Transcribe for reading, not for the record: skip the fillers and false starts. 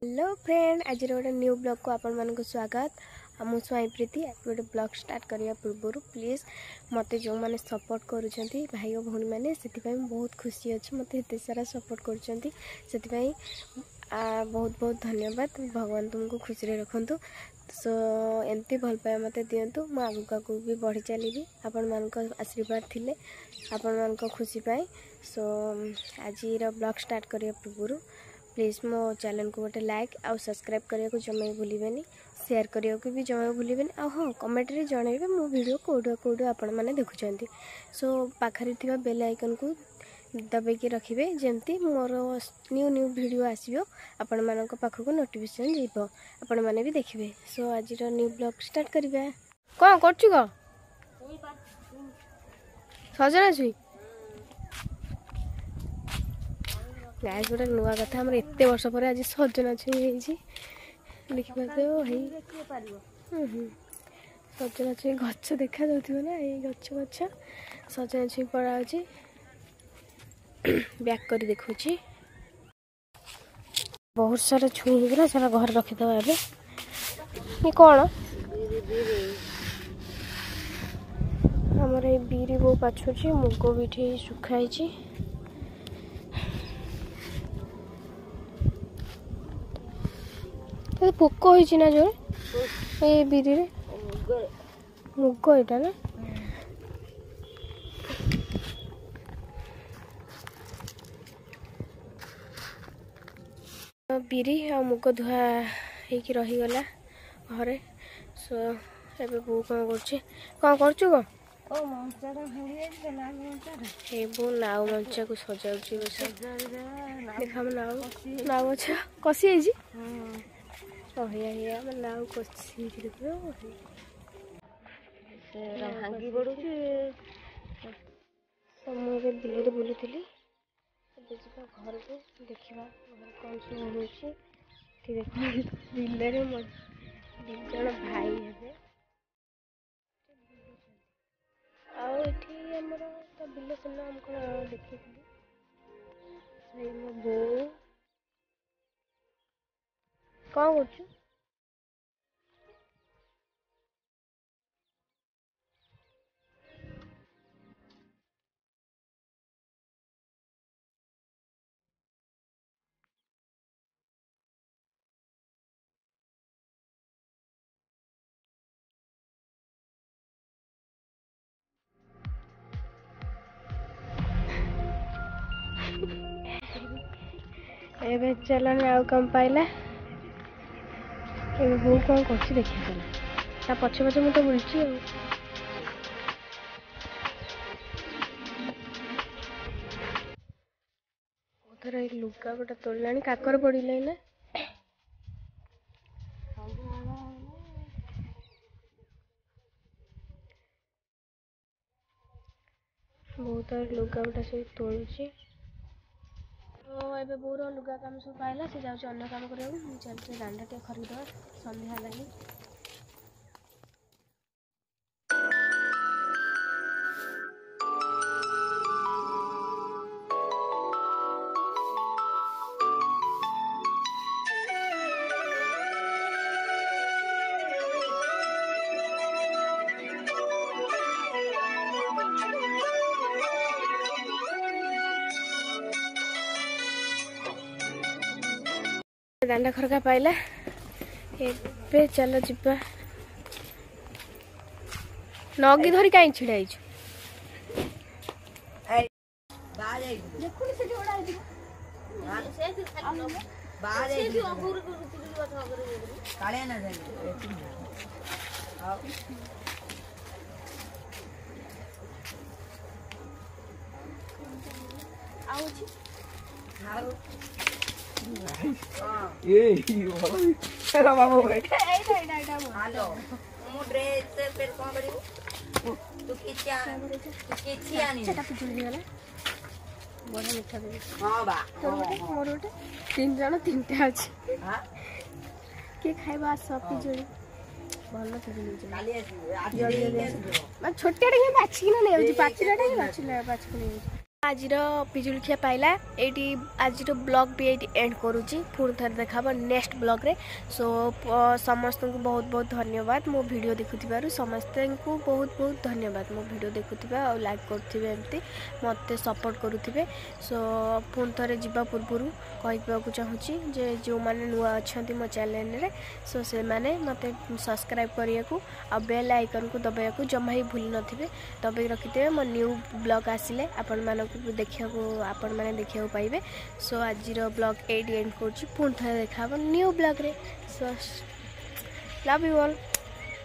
Hello friend, आज गोटे new blog को आपण मानक स्वागत। मु स्वाई प्रीति गोटे ब्लॉग स्टार्ट करने पूर्व प्लीज मत जो मैंने सपोर्ट करुँच भाई और भौणी मैंने से बहुत खुशी अच्छी मत एत सारा सपोर्ट करुँच बहुत बहुत धन्यवाद। भगवान तुमको खुशी रखु। सो एमती भल पाए मत दिंतु मु आगू भी बढ़ी चली आपण मान आशीर्वाद थिले आपण मान खुशी पाए। सो आज ब्लॉग स्टार्ट करने पूर्व प्लीज मो चैनल को गोटे लाइक आउ सब्सक्राइब करने को जमा भूलें, शेयर करने को भी जमा भूलें। हाँ कमेंट रे जनइबे मो वीडियो कोड आपण मैंने देखुं। सो पाखरे थिबा बेल आइकन को दबाई रखिए जमती मोर न्यू न्यू वीडियो आसो आपण मानक पाखक नोटिफिकेशन जीव आपण मैंने भी देखिए। सो आज न्यू ब्लॉग स्टार्ट करिबा। कौन करछु ग सजना छुई गाइस गोटे नुआ कथा हमर एते वर्ष पर आज सजना छुई हेजी देखिबा तो हे सजना छुई गछ देखा जाउथिबो ना ए गछ गछ सजना छुई पड़ा अछि बैक कर देखुची बहुत सारा छुई गला सारा घर रखि दबा एबे ये कोन हमर ए बीरी बो पाछुची मुगो बिठी सुखाई छी। पोक होइछि ना जो ए बीरी रे मुग एटा ना बीरी आ मुग धुआ होइकि रहीगला घरे। सो एबे बो कौन करछु गो ओ मंचाटा भांगी ना मंचाटा ए बो नाव मंचा को सजाउछि बस देखम नाव अच्छा कसी आइछि हे नाव कसी भांगी पड़ुछि। मुझे बिल बुली घर को देखा घर कौन सब हो बिल जन भाई हे आमर तो बिल सीना आम देखी मो बो कौन कर एबे चलन आउ कम पाइला एबे बो कौन कर देखिए चल पछे पछे मुझे बुलची थर लुगा गोटे तोड़ला काकर पड़े ना बहुत लुगा गोटा सब तोड़ुची। तो ये बोर लुगा काम सब पाइला से जाऊँ अन्न कम कर चलते दांडा टे खरीद सन्ध्या लगी। दांडा खरका पाइला ए चलो जिबा नगी धरी कहीं छिड़ा मोर गोटे तीन जन तीन टा अच्छे किए खाइबा सब पिजुड़ी भल छोटिया बाछिकी नहीं पाचिलाटा बाछिक नहीं आज पिजुली खिया पाइला ये आज ब्लॉग भी ये एंड करुँची पुणी थे देखा नेक्स्ट ब्लॉग रे। सो समस्त को बहुत बहुत धन्यवाद मो वीडियो देखुथिबारु समस्त को बहुत बहुत धन्यवाद मो वीडियो देखुथिबा और लाइक करथिबे एमती मते सपोर्ट करुथिबे। सो पुणी थे जीवा पूर्व कहवाक चाहूँगी जे जो मैंने नुआ अच्छा मो चैनल रे सो से माने मते सब्सक्राइब करिया को आ बेल आइकन को दबाया को जमा ही भूल नथिबे दबाई रखिथे मो न्यू ब्लॉग आसिले आपण मानक देखिया को आपण माने देखिया को पाइबे। सो आज ब्लॉग एंड करुँची पुणी थे देखा न्यू ब्लॉग रे। So love you all.